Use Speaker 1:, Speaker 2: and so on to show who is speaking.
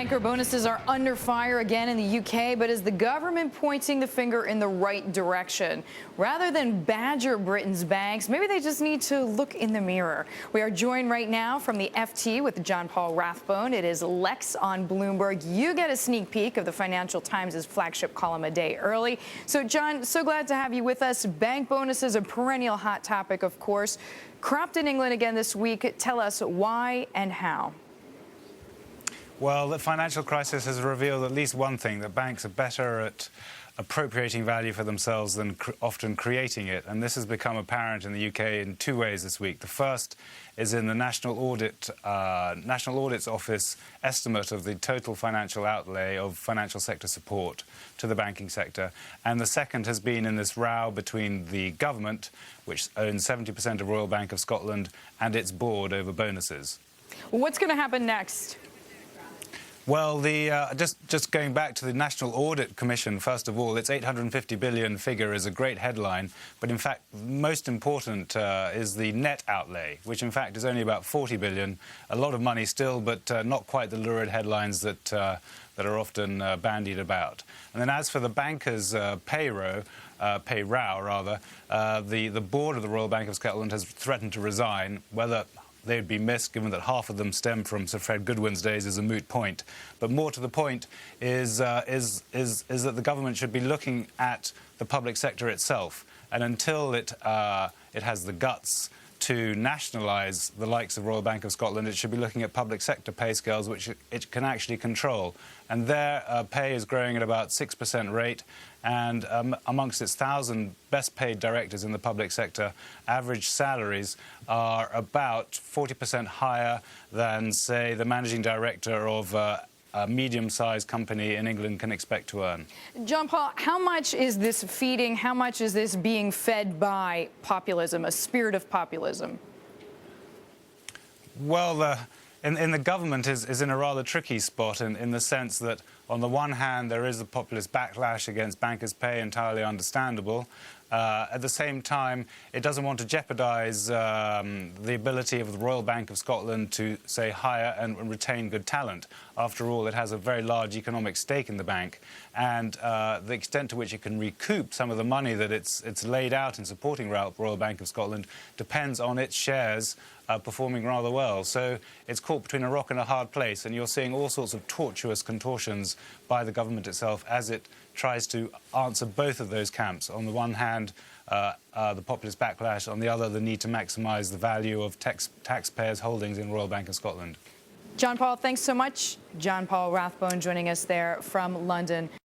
Speaker 1: Banker bonuses are under fire again in the UK, but is the government pointing the finger in the right direction? Rather than badger Britain's banks, maybe they just need to look in the mirror. We are joined right now from the FT with Paul Rathbone. It is Lex on Bloomberg. You get a sneak peek of the Financial Times' flagship column a day early. So, John, so glad to have you with us. Bank bonuses, a perennial hot topic, of course. Cropped in England again this week. Tell us why and how.
Speaker 2: Well, the financial crisis has revealed at least one thing, that banks are better at appropriating value for themselves than often creating it. And this has become apparent in the UK in two ways this week. The first is in the National Audit's Office estimate of the total financial outlay of financial sector support to the banking sector. And the second has been in this row between the government, which owns 70% of Royal Bank of Scotland, and its board over bonuses.
Speaker 1: What's going to happen next?
Speaker 2: Well, just going back to the National Audit Commission, first of all, its 850 billion figure is a great headline, but in fact, most important is the net outlay, which in fact is only about 40 billion, a lot of money still, but not quite the lurid headlines that are often bandied about. And then as for the bankers' pay row, the board of the Royal Bank of Scotland has threatened to resign. Whether they would be missed, given that half of them stem from Sir Fred Goodwin's days, is a moot point. But more to the point is that the government should be looking at the public sector itself. And until it has the guts to nationalise the likes of Royal Bank of Scotland, it should be looking at public sector pay scales which it can actually control. And their pay is growing at about 6% rate, and amongst its 1,000 best paid directors in the public sector, average salaries are about 40% higher than, say, the managing director of a medium-sized company in England can expect to earn.
Speaker 1: Paul, how much is this feeding, how much is this being fed by populism, a spirit of populism? Well, in the government is in a rather tricky spot in the sense that, on the one hand, there is a populist backlash against bankers' pay, entirely understandable. At the same time, it doesn't want to jeopardise the ability of the Royal Bank of Scotland to, say, hire and retain good talent. After all, it has a very large economic stake in the bank, and the extent to which it can recoup some of the money that it's laid out in supporting Royal Bank of Scotland depends on its shares performing rather well. So it's caught between a rock and a hard place, and you're seeing all sorts of tortuous contortions by the government itself as it tries to answer both of those camps. On the one hand, the populist backlash, on the other, the need to maximise the value of taxpayers' holdings in Royal Bank of Scotland. Paul, thanks so much. Paul Rathbone joining us there from London.